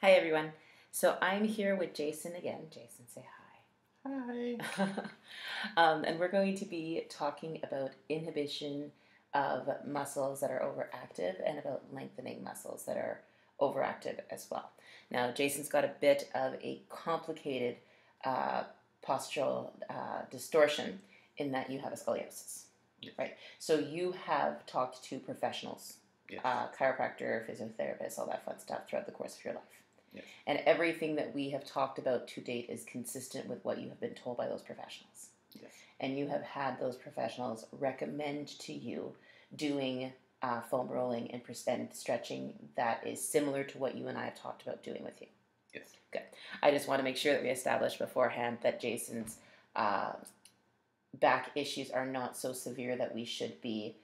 Hi, everyone. So I'm here with Jason again. Jason, say Hi. hi. And we're going to be talking about inhibition of muscles that are overactive and about lengthening muscles that are overactive as well. Now, Jason's got a bit of a complicated uh, postural distortion in that you have a scoliosis, Yes. right? So you have talked to professionals, Yes. chiropractor, physiotherapist, all that fun stuff throughout the course of your life. Yes. And everything that we have talked about to date is consistent with what you have been told by those professionals. Yes. And you have had those professionals recommend to you doing foam rolling and stretching that is similar to what you and I have talked about doing with you. Yes. Good. I just want to make sure that we establish beforehand that Jason's back issues are not so severe that we should be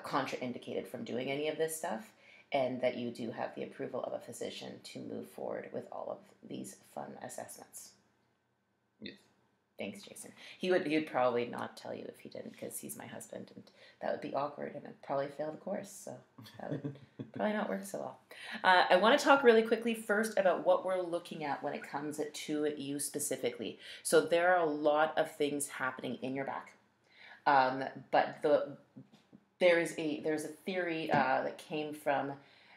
contraindicated from doing any of this stuff, and that you do have the approval of a physician to move forward with all of these fun assessments. Yes. Thanks, Jason. He would probably not tell you if he didn't, because he's my husband, and that would be awkward, and I'd probably fail the course, so that would probably not work so well. I want to talk really quickly first about what we're looking at when it comes to you specifically. So there are a lot of things happening in your back, but there's a theory that came from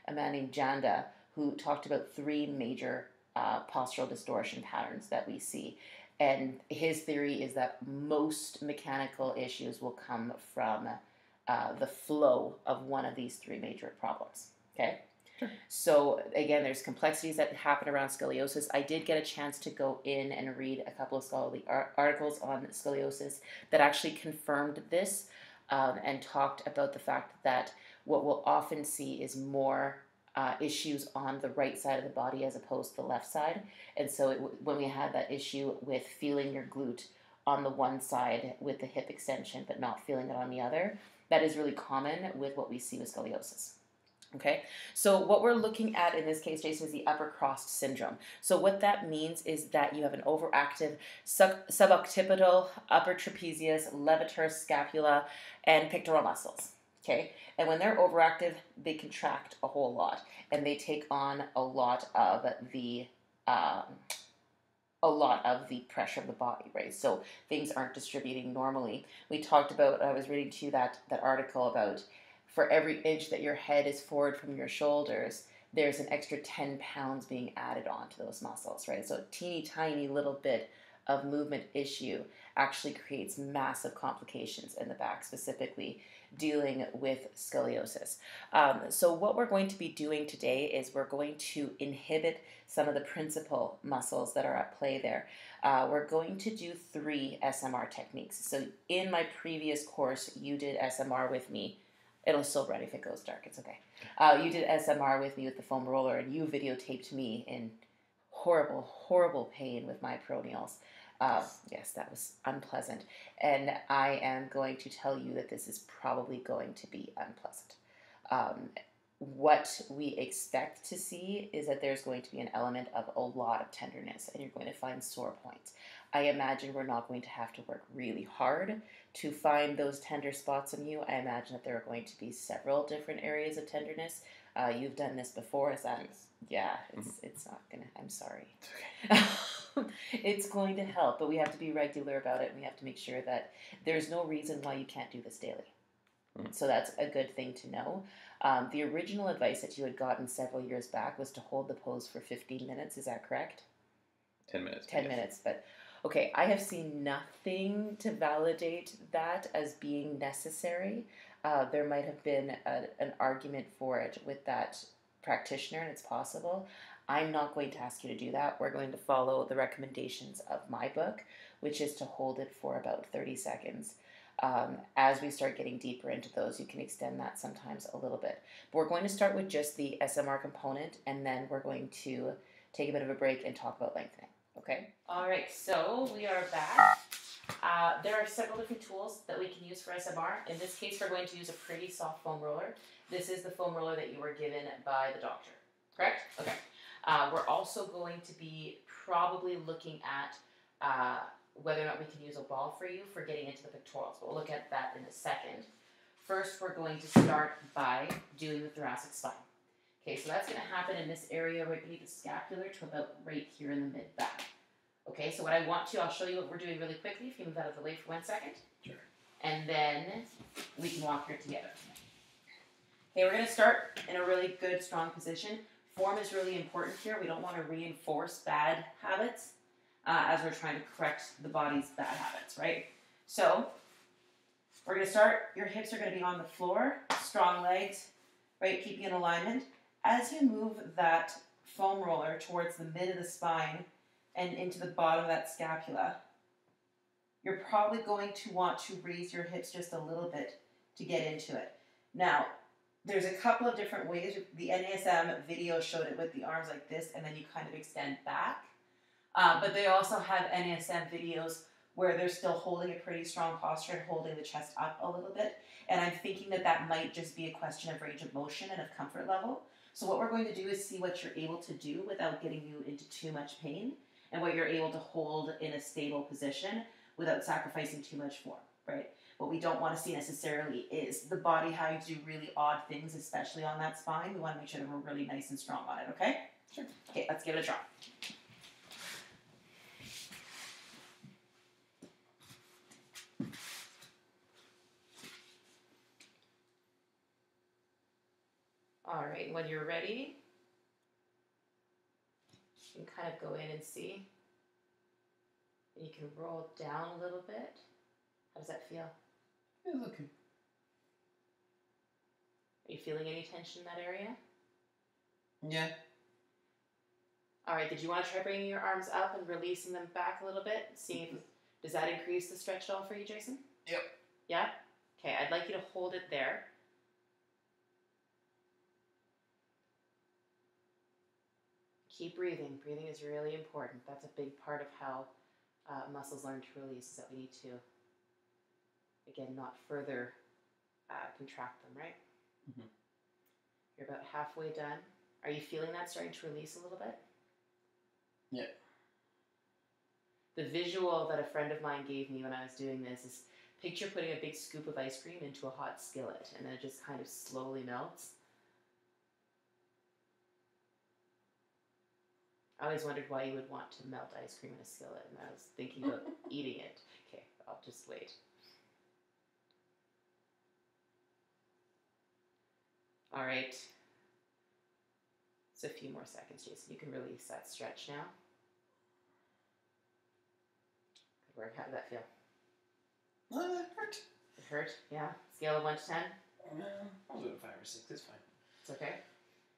a man named Janda, who talked about three major postural distortion patterns that we see. And his theory is that most mechanical issues will come from the flow of one of these three major problems. Okay? Sure. So again, there's complexities that happen around scoliosis. I did get a chance to go in and read a couple of scholarly articles on scoliosis that actually confirmed this. And talked about the fact that what we'll often see is more issues on the right side of the body as opposed to the left side. And so when we had that issue with feeling your glute on the one side with the hip extension but not feeling it on the other, that is really common with what we see with scoliosis. Okay, so what we're looking at in this case, Jason, is the upper cross syndrome. So what that means is that you have an overactive suboccipital, upper trapezius, levator scapula, and pectoral muscles. Okay, and when they're overactive, they contract a whole lot, and they take on a lot of the pressure of the body, right? So things aren't distributing normally. We talked about, I was reading to you that article about, for every inch that your head is forward from your shoulders, there's an extra 10 pounds being added onto those muscles, right? So a teeny tiny little bit of movement issue actually creates massive complications in the back, specifically dealing with scoliosis. So what we're going to be doing today is we're going to inhibit some of the principal muscles that are at play there. We're going to do 3 SMR techniques. So in my previous course, you did SMR with me. It'll still run if it goes dark. It's okay. You did SMR with me with the foam roller, and you videotaped me in horrible, horrible pain with my peroneals. Yes, that was unpleasant. And I am going to tell you that this is probably going to be unpleasant. What we expect to see is that there's going to be an element of a lot of tenderness, and you're going to find sore points. I imagine we're not going to have to work really hard to find those tender spots in you. I imagine that there are going to be several different areas of tenderness. You've done this before, is that? Yes. Yeah, it's not gonna, I'm sorry. It's okay. It's going to help, but we have to be regular about it, and we have to make sure that there's no reason why you can't do this daily. So that's a good thing to know. The original advice that you had gotten several years back was to hold the pose for 15 minutes. Is that correct? 10 minutes. 10 yes. minutes, but okay, I have seen nothing to validate that as being necessary. There might have been an argument for it with that practitioner, and it's possible. I'm not going to ask you to do that. We're going to follow the recommendations of my book, which is to hold it for about 30 seconds. As we start getting deeper into those, you can extend that sometimes a little bit. But we're going to start with just the SMR component, and then we're going to take a bit of a break and talk about lengthening. Okay? All right, so we are back. There are several different tools that we can use for SMR. In this case, we're going to use a pretty soft foam roller. This is the foam roller that you were given by the doctor, correct? Okay. We're also going to be probably looking at whether or not we can use a ball for you for getting into the pectorals. But we'll look at that in a second. First, we're going to start by doing the thoracic spine. Okay, so that's going to happen in this area right beneath the scapular to about right here in the mid-back. Okay, so what I want to, I'll show you what we're doing really quickly. If you move out of the way for 1 second. Sure. And then we can walk here together. Okay, we're going to start in a really good, strong position. Form is really important here. We don't want to reinforce bad habits as we're trying to correct the body's bad habits, right? So we're going to start, your hips are going to be on the floor, strong legs, right, keeping in alignment. As you move that foam roller towards the mid of the spine and into the bottom of that scapula, you're probably going to want to raise your hips just a little bit to get into it. Now, there's a couple of different ways. The NASM video showed it with the arms like this, and then you kind of extend back. But they also have NASM videos where they're still holding a pretty strong posture and holding the chest up a little bit. And I'm thinking that that might just be a question of range of motion and of comfort level. So what we're going to do is see what you're able to do without getting you into too much pain, and what you're able to hold in a stable position without sacrificing too much form, right? What we don't want to see necessarily is the body having to do really odd things, especially on that spine. We want to make sure that we're really nice and strong on it, okay? Sure. Okay, let's give it a try. All right, when you're ready, you can kind of go in and see. And you can roll down a little bit. How does that feel? It's okay. Are you feeling any tension in that area? Yeah. All right, did you want to try bringing your arms up and releasing them back a little bit? See if, does that increase the stretch at all for you, Jason? Yep. Yeah? Okay, I'd like you to hold it there. Keep breathing. Breathing is really important. That's a big part of how muscles learn to release, is that we need to, again, not further contract them, right? Mm-hmm. You're about halfway done. Are you feeling that starting to release a little bit? Yeah. The visual that a friend of mine gave me when I was doing this is picture putting a big scoop of ice cream into a hot skillet, and then it just kind of slowly melts. I always wondered why you would want to melt ice cream in a skillet, and I was thinking about eating it. Okay, I'll just wait. All right. It's a few more seconds, Jason. You can release that stretch now. Good work. How did that feel? It hurt. It hurt? Yeah. Scale of 1 to 10? I'll do it 5 or 6. It's fine. It's okay.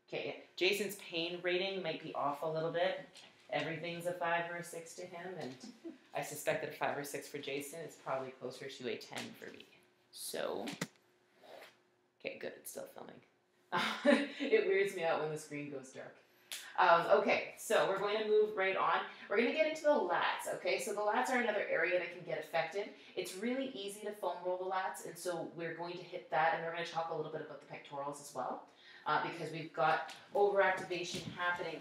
Okay. Jason's pain rating might be off a little bit. Everything's a 5 or a 6 to him, and I suspect that a 5 or 6 for Jason is probably closer to a 10 for me. So, okay, good. It's still filming. It weirds me out when the screen goes dark. Okay, so we're going to move right on. We're going to get into the lats, okay? So the lats are another area that can get affected. It's really easy to foam roll the lats, and so we're going to hit that, and we're going to talk a little bit about the pectorals as well, because we've got overactivation happening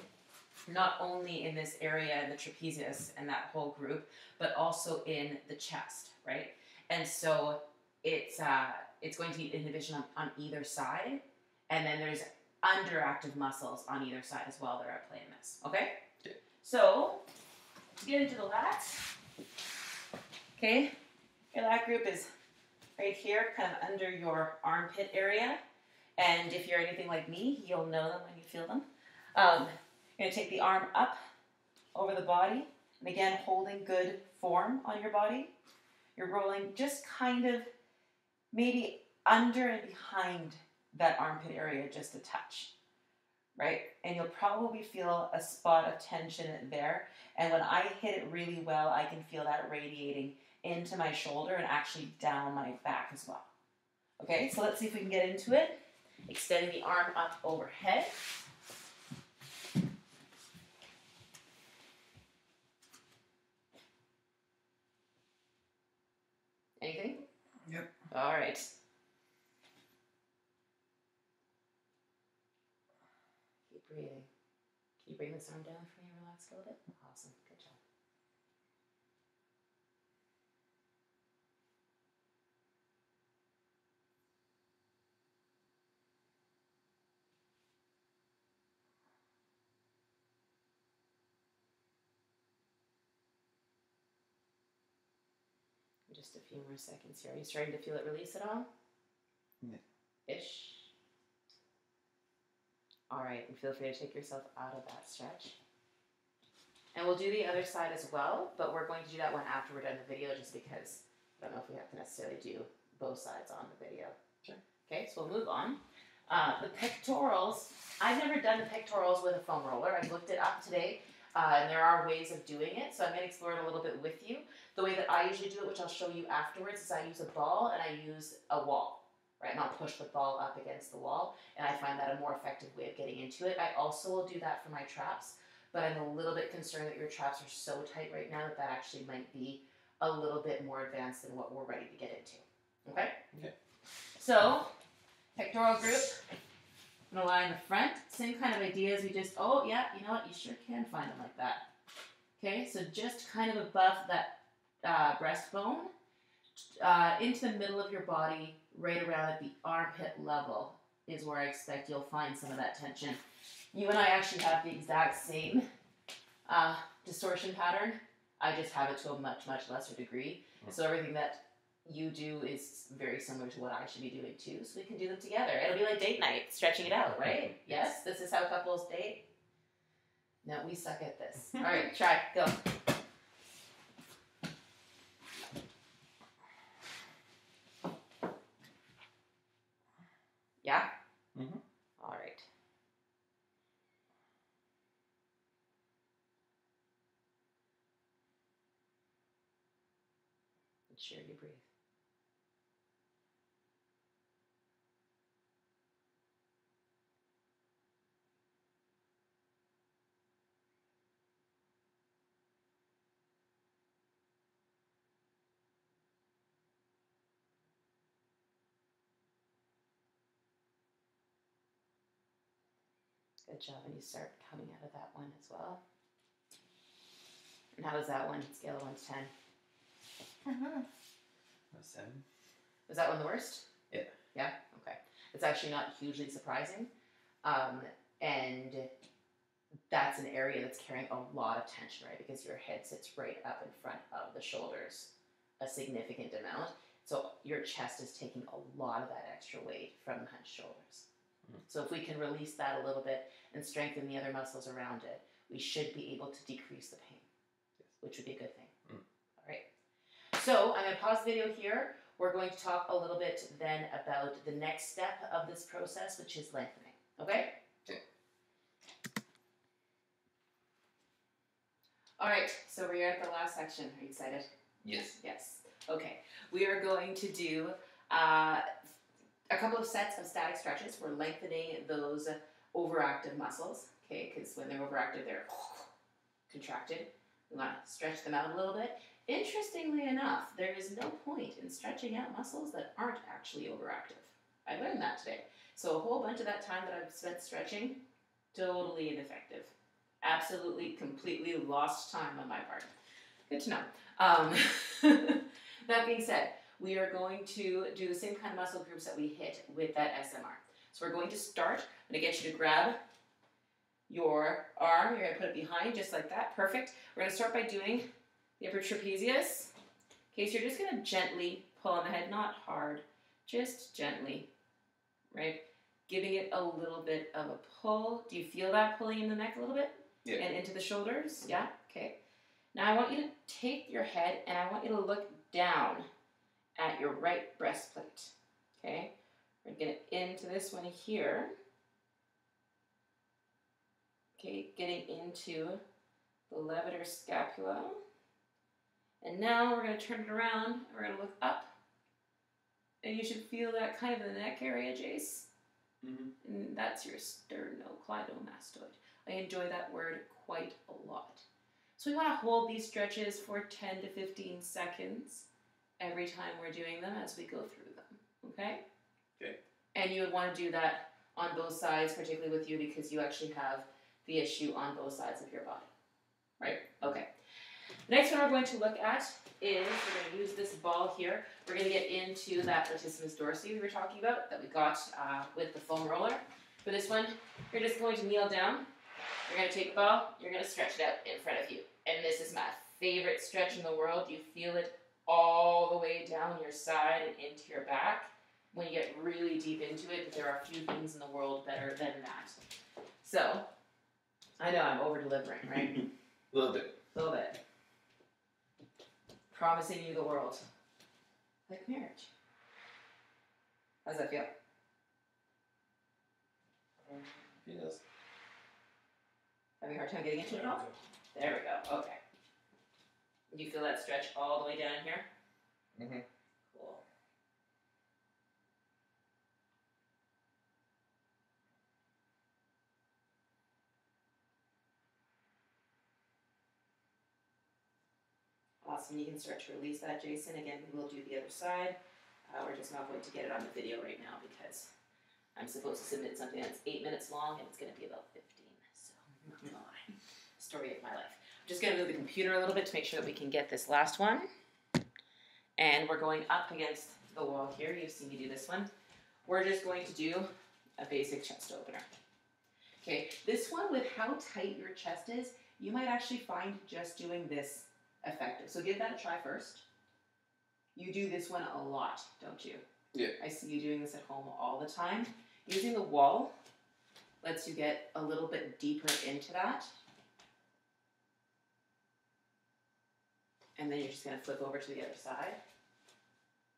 not only in this area, in the trapezius and that whole group, but also in the chest, right? And so it's going to be inhibition on either side. And then there's underactive muscles on either side as well that are at play in this. Okay? Okay. So, let's get into the lats. Okay? Your lat group is right here, kind of under your armpit area. And if you're anything like me, you'll know them when you feel them. You're going to take the arm up over the body. And again, holding good form on your body. You're rolling just kind of maybe under and behind that armpit area just a touch, right? And you'll probably feel a spot of tension there. And when I hit it really well, I can feel that radiating into my shoulder and actually down my back as well. Okay, so let's see if we can get into it. Extending the arm up overhead. Anything? Yep. All right. Keep breathing. Can you bring this arm down for me and relax a little bit? Awesome. Good job. just a few more seconds here. Are you starting to feel it release at all? Yeah. Ish. All right, and feel free to take yourself out of that stretch. And we'll do the other side as well, but we're going to do that one after we're done the video just because I don't know if we have to necessarily do both sides on the video. Sure. Okay, so we'll move on. The pectorals, I've never done the pectorals with a foam roller. I've looked it up today, and there are ways of doing it, so I'm going to explore it a little bit with you. The way that I usually do it, which I'll show you afterwards, is I use a ball and I use a wall, right? And I'll push the ball up against the wall, and I find that a more effective way of getting into it. I also will do that for my traps, but I'm a little bit concerned that your traps are so tight right now that that actually might be a little bit more advanced than what we're ready to get into. Okay? Okay. So, pectoral group. I'm going to lie in the front. Same kind of idea as we just, oh yeah, you know what? You sure can find them like that. Okay, so just kind of above that breastbone, into the middle of your body, right around at the armpit level is where I expect you'll find some of that tension. You and I actually have the exact same distortion pattern. I just have it to a much, much lesser degree. So everything that you do is very similar to what I should be doing too. So we can do them together. It'll be like date night, stretching it out, right? Yes? This is how couples date? No, we suck at this. All right, try. Go. Yeah? Mm-hmm. All right. Ensure you breathe. Good job, and you start coming out of that one as well. And how was that one? Scale of 1 to 10. A 7. Was that one the worst? Yeah. Yeah? Okay. It's actually not hugely surprising. And that's an area that's carrying a lot of tension, right? Because your head sits right up in front of the shoulders, a significant amount. So your chest is taking a lot of that extra weight from the hunched shoulders. So if we can release that a little bit and strengthen the other muscles around it, we should be able to decrease the pain, which would be a good thing. All right. So I'm going to pause the video here. We're going to talk a little bit then about the next step of this process, which is lengthening. Okay? Okay. All right. So we're at the last section. Are you excited? Yes. Yes. Okay. We are going to do a couple of sets of static stretches. We're lengthening those overactive muscles, okay, because when they're overactive, they're contracted. We want to stretch them out a little bit. Interestingly enough, there is no point in stretching out muscles that aren't actually overactive. I learned that today. So a whole bunch of that time that I've spent stretching, totally ineffective. Absolutely, completely lost time on my part. Good to know. That being said, we are going to do the same kind of muscle groups that we hit with that SMR. So we're going to start. I'm going to get you to grab your arm. You're going to put it behind just like that. Perfect. We're going to start by doing the upper trapezius. Okay, so you're just going to gently pull on the head, not hard, just gently, right? Giving it a little bit of a pull. Do you feel that pulling in the neck a little bit? Yeah. And into the shoulders? Yeah? Okay. Now I want you to take your head and I want you to look down at your right breastplate. Okay? We're going to get into this one here. Okay, getting into the levator scapula. And now we're going to turn it around. We're going to look up. And you should feel that kind of in the neck area, Jace. Mm-hmm. And that's your sternocleidomastoid. I enjoy that word quite a lot. So we want to hold these stretches for 10 to 15 seconds every time we're doing them as we go through them. Okay? Okay. And you would want to do that on both sides, particularly with you because you actually have the issue on both sides of your body. Right? Okay. The next one we're going to look at is, we're going to use this ball here. We're going to get into that latissimus dorsi we were talking about that we got with the foam roller. For this one, you're just going to kneel down. You're going to take the ball. You're going to stretch it out in front of you. And this is my favorite stretch in the world. You feel it all the way down your side and into your back. When you get really deep into it, but there are few things in the world better than that. So, I know I'm over-delivering, right? A little bit. A little bit. Promising you the world. Like marriage. How's that feel? Feels. Having a hard time getting into it at all? There we go. Okay. Do you feel that stretch all the way down here? Mm-hmm. Cool. Awesome. You can start to release that, Jason. Again, we will do the other side. We're just not going to get it on the video right now because I'm supposed to submit something that's 8 minutes long and it's going to be about 15. So, not gonna lie. Story of my life. I'm just going to move the computer a little bit to make sure that we can get this last one. And we're going up against the wall here. You've seen me do this one. We're just going to do a basic chest opener. Okay, this one with how tight your chest is, you might actually find just doing this effective. So give that a try first. You do this one a lot, don't you? Yeah. I see you doing this at home all the time. Using the wall lets you get a little bit deeper into that. And then you're just going to flip over to the other side.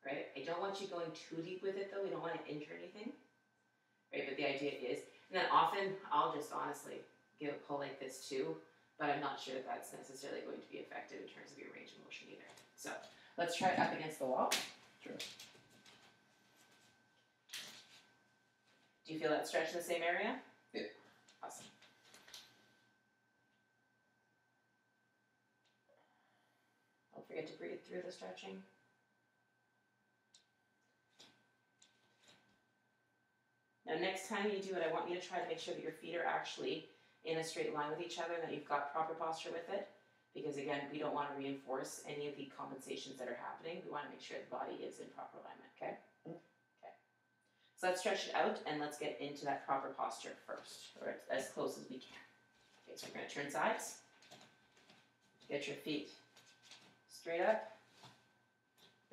Right? I don't want you going too deep with it, though. We don't want to injure anything. Right? But the idea is, and then often I'll just honestly give a pull like this too, but I'm not sure that that's necessarily going to be effective in terms of your range of motion either. So let's try it up against the wall. Sure. Do you feel that stretch in the same area? Yeah. Awesome. Don't forget to breathe through the stretching. Now next time you do it, I want you to try to make sure that your feet are actually in a straight line with each other and that you've got proper posture with it. Because again, we don't want to reinforce any of the compensations that are happening. We want to make sure the body is in proper alignment, okay? Okay. So let's stretch it out and let's get into that proper posture first, or as close as we can. Okay, so we're going to turn sides. Get your feet straight up.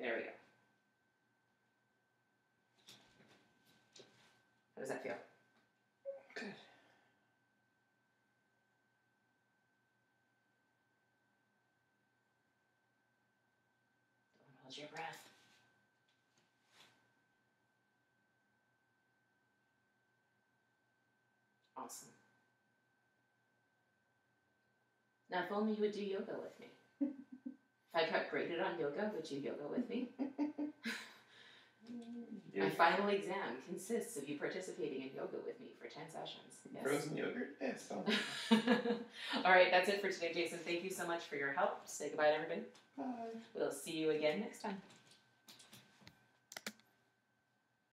There we go. How does that feel? Good. Don't hold your breath. Awesome. Now, if only you would do yoga with me. If I got graded on yoga, would you yoga with me? Yeah. My final exam consists of you participating in yoga with me for 10 sessions. Yes. Frozen yogurt? Yes. All right, that's it for today, Jason. Thank you so much for your help. Say goodbye to everybody. Bye. We'll see you again next time.